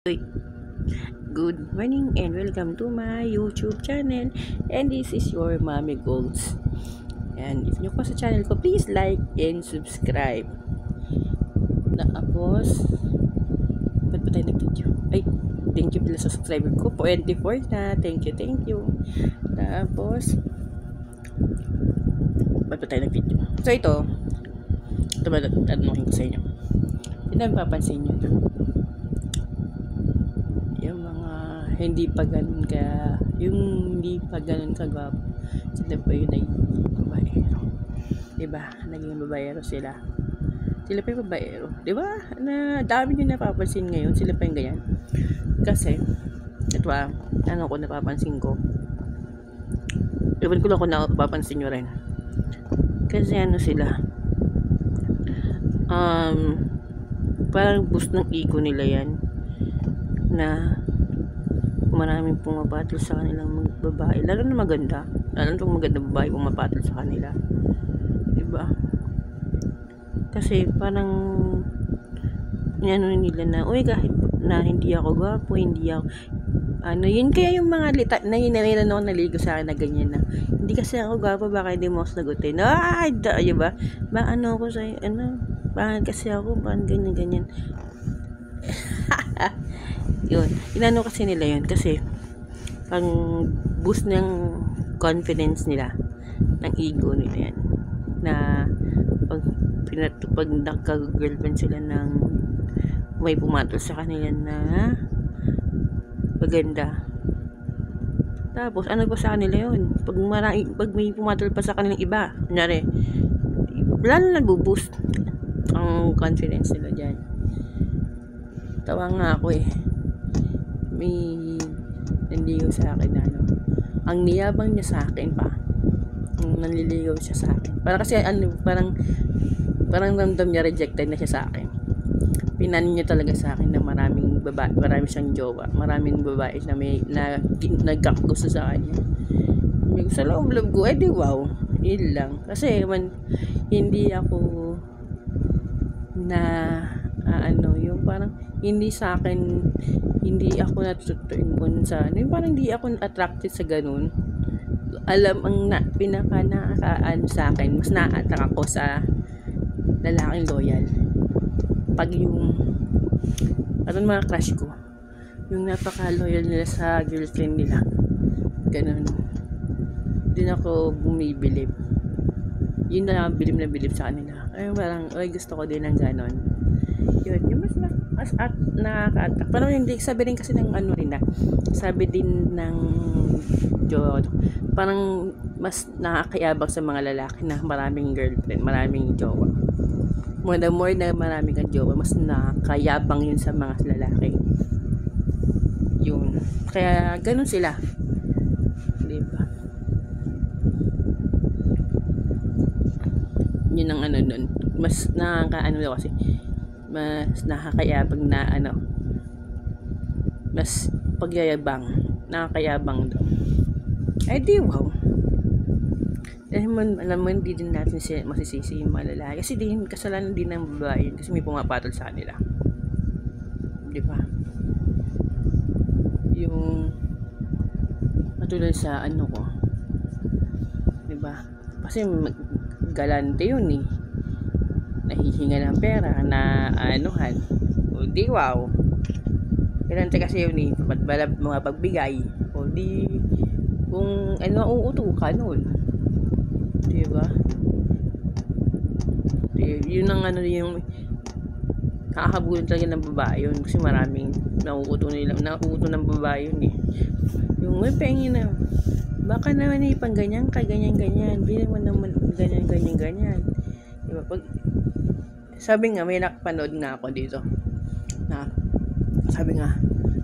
Good morning and welcome to my YouTube channel, and this is your Mommy Golds. And if nyo ko sa channel ko, please like and subscribe. Tapos ba't ba tayo nag-video? Ay, thank you pala sa subscriber ko, 24 na, thank you. Tapos ba't ba tayo nag-video? So ito ba tatanungin ko sa inyo, pinapapansin nyo hindi pa ganun kagwapo, sila pa yung naging babaero, diba? Naging babaero sila pa yung babaero, diba? Na dami yung napapansin ngayon, sila pa yung ganyan. Kasi ito ko napapansin ko, ewan ko lang kung napapansin nyo rin, kasi sila parang boost ng ego nila yan, na maraming pumapatol sa kanilang babae, lalo na maganda, lalo na maganda babae pumapatol sa kanila, diba? Kasi parang nila na, uy, kahit na hindi ako gwapo, hindi ako yun, kaya yung mga naligo sa akin na ganyan na, hindi kasi ako gwapo, baka hindi mo ako sagutin, diba? Ako sa'yo, bakit kasi ako, bakit ganyan yun, inano kasi nila yun, kasi pang boost ng confidence nila, ng ego nila yan, na pag nagka-girlfriend sila ng may pumatol sa kanila na maganda, tapos ano pa sa kanila yun, pag may pumatol pa sa kanilang iba, kunyari lalo nag-boost ang confidence nila dyan. Tawa nga ako may nanligaw sa akin na ang niyabang niya sa akin pa, nanliligaw siya sa akin, para kasi parang ramdam niya rejected na siya sa akin. Pinanin niya talaga sa akin na maraming babae, marami siyang jowa, maraming babae na nagkagusto sa kanya. Sa loob ko, wow, yun lang. Kasi hindi ako na yung parang hindi sa akin, hindi ako natutuin sa yung parang hindi ako attracted sa ganun. Alam ang pinaka nakakaano sa akin, mas na-attract ako sa lalaking loyal. Pag yung mga crush ko, yung napaka-loyal nila sa girlfriend nila, ganun, din ako bumibilib. Yun na bilib sa kanila. Ay, parang, gusto ko din ng ganon. Yun, yung mas nakaka-attract. Parang hindi, sabi rin kasi ng sabi din ng parang mas nakakayabang sa mga lalaki na maraming girlfriend, maraming jowa. More na maraming kang jowa, mas nakakayabang yun sa mga lalaki. Yun. Kaya ganun sila. Diba? Yun ang nun. Mas nakakaano daw kasi, mas nakakayabang na mas pagyayabang, nakakayabang daw. Ay di wow. Alam mo, hindi din natin masisisi yung mga lalaki, kasi din kasalanan din ng babae kasi may pumapatol sa kanila, di ba? Yung matulad sa ko, di ba? Kasi galante yun nahihinga ng pera na o di wow, galante kasi yun mga pagbigay, o di kung uuto ka nun, diba? Yun ang yung nakakabulin talaga ng babae yun, kasi maraming nauuto ng babae yun yung may pengi na, baka naman pang ganyan bili mo naman ganyan, diba? Pag sabi nga, may nakapanood nga ako dito na sabi nga,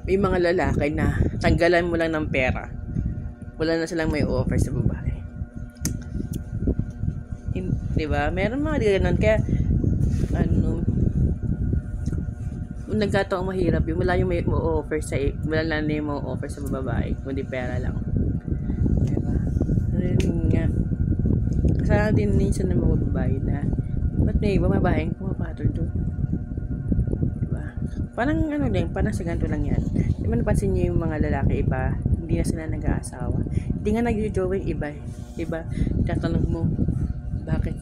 may mga lalaki na tanggalan mo lang ng pera, wala na silang may offer sa babae. Diba? Meron mga ganun. Kaya kung nagkataong mahirap yung wala yung may offer sa wala na yung offer sa babae, kundi pera lang. Diba? Nga, kasalanan din minsan ng mga babae na ba't may babaeng pumapatol doon, diba? Parang ano din, parang sa ganito lang yan. Di ba napansin niyo yung mga lalaki iba, hindi na sila nag-aasawa. Hindi nga nag-jowa yung iba eh. Diba? Tatanong mo, bakit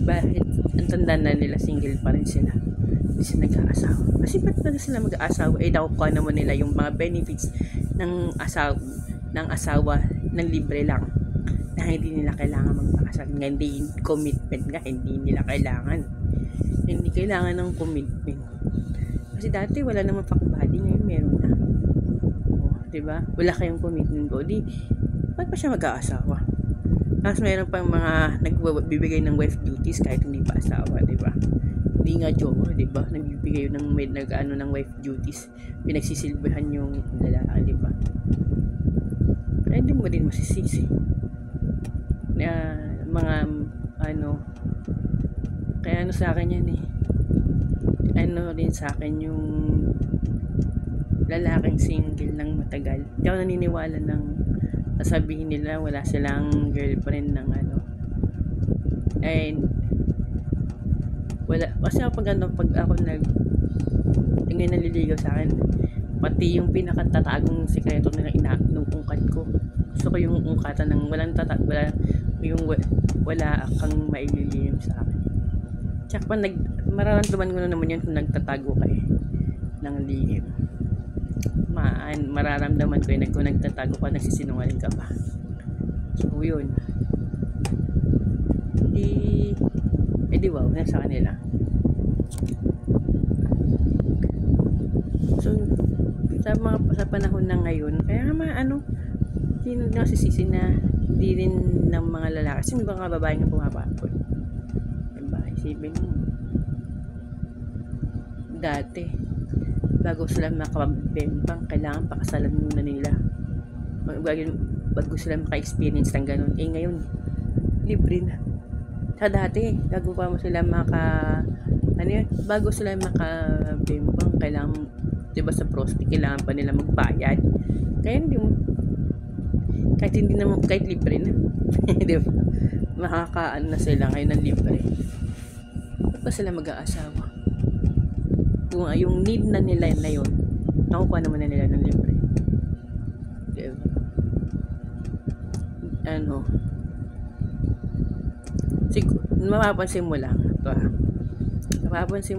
bakit ang tanda na nila single pa rin sila. Hindi sila nag-aasawa. Kasi ba't ba sila mag-aasawa? Eh, nakukuha naman nila yung mga benefits ng asawa ng libre lang. Na hindi nila kailangan magpakasal. Hindi commitment nga, hindi nila kailangan. Hindi kailangan ng commitment. Kasi dati wala namang fuck buddy, ngayon meron na. Oh, 'di ba? Wala kayong commitment body. Ba't pa siya mag-aasawa? Tapos meron pang mga nagbibigay ng wife duties kahit hindi pa asawa, 'di ba? Hindi nga jowa, 'di ba? Nagbibigay ng wife duties. Pinagsisilbihan yung lalaki, 'di ba? Kaya hindi mo din masisisi. Na mga kaya sa akin yan eh. Rin sa akin yung lalaking single ng matagal. Hindi ako naniniwala ng sasabihin nila wala silang girlfriend ng and wala kasi pag ako tingin naliligaw sa akin, pati yung pinakatatagong sekreto na inuungkat ko, gusto ko yung ungkatan ng wala kang maililihim sa akin. Tsaka mararamdaman ko na naman yun kung nagtatago ka ng lihim. Mararamdaman ko yun kung nagtatago ka, nagsisinungaling ka pa. So yun, di wow, nasa kanila. So sa panahon na ngayon, kaya sino nasisisi na hindi rin ng mga lalaki, kasi may mga babae nga pumapapon. Diba? Isipin mo, dati bago sila makabembang, kailangan pakasalan muna nila bago sila maka-experience ng ganun. Ngayon libre na. Sa dati, bago pa mo sila bago sila makabembang, kailangan, diba sa prostate, kailangan pa nila magbayad. Kaya kahit libre na diba, makakaano na sila ngayon ng libre. Ba't pa sila mag-aasawa? Kung yung need na nila na yun, nakukuha naman na nila ng libre. Diba? Mapapansin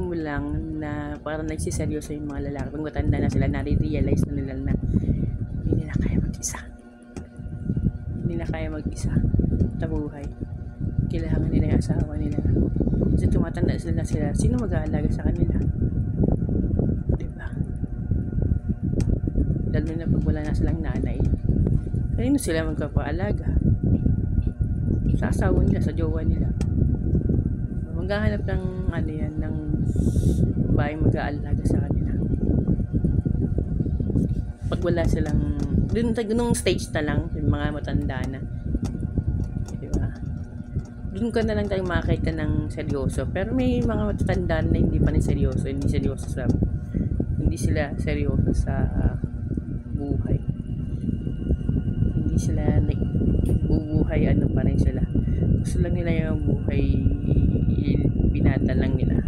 mo lang na parang nagsiseryoso yung mga lalaki. Pag matanda na sila, nare-realize na nila na hindi nila kaya mag-isa sa buhay. Kailangan nila yung asawa nila. Kasi tumatanda sila, sino mag-aalaga sa kanila? Diba? Lalo na pag wala na silang nanay, kanino sila magpapaalaga? Sa asawa nila, sa jowa nila. Maghahanap ng ng babaeng mag-aalaga sa kanila. Pag wala silang nung stage na lang, yung mga matanda na, diba? Doon ka na lang tayo makakita ng seryoso. Pero may mga matatanda na hindi pa rin seryoso, hindi sila seryoso sa buhay. Hindi sila nagbubuhay, pa rin sila. Gusto lang nila yung buhay, binata lang nila.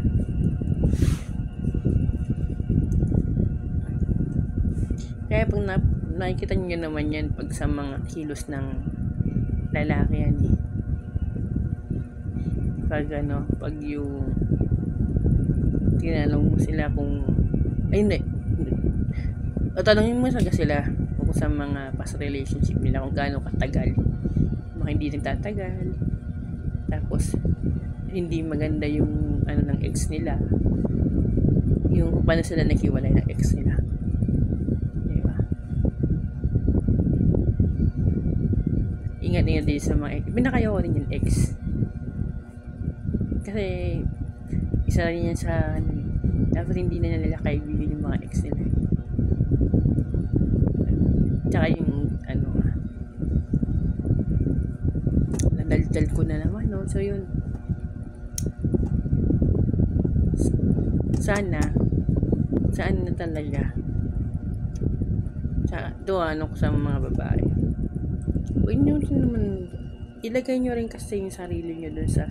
Kaya pag nakikita nyo naman yan pag sa mga kilos ng lalaki yan eh. Pag yung tinanong mo sila kung tanongin mo sila kung sa mga past relationship nila kung gaano katagal, baka hindi nagtatagal, tapos hindi maganda yung ng ex nila, yung paano sila naghiwalay ng ex nila, diba? Ingat din sa mga ex. Pinakayaw ko rin yung ex kasi isa rin yan sa dapat hindi na nila kaibigan yung mga ex nila. Tsaka yung nadaldal ko na naman, no? So yun, sana na talaga sa mga babae, huwag nyo naman ilagay nyo rin kasi yung sarili nyo dun sa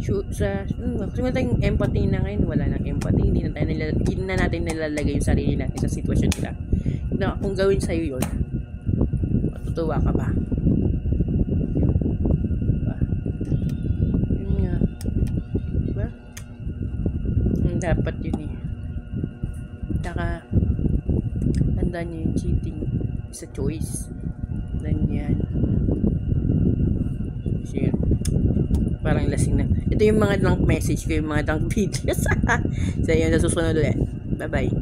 Kasi wala tayong empathy na ngayon, wala nang empathy, hindi na natin nilalagay yung sarili natin sa sitwasyon nila. Na kung gawin sa'yo yun, matutuwa ka ba? Diba? Yun nga. Diba? Dapat yun eh. Saka, tandaan nyo yung cheating is a choice. Tandaan nyo yan. Kasi parang lasing na. Ito yung mga drunk message ko, yung mga drunk videos. So yun, nasusunod ulit. Bye bye.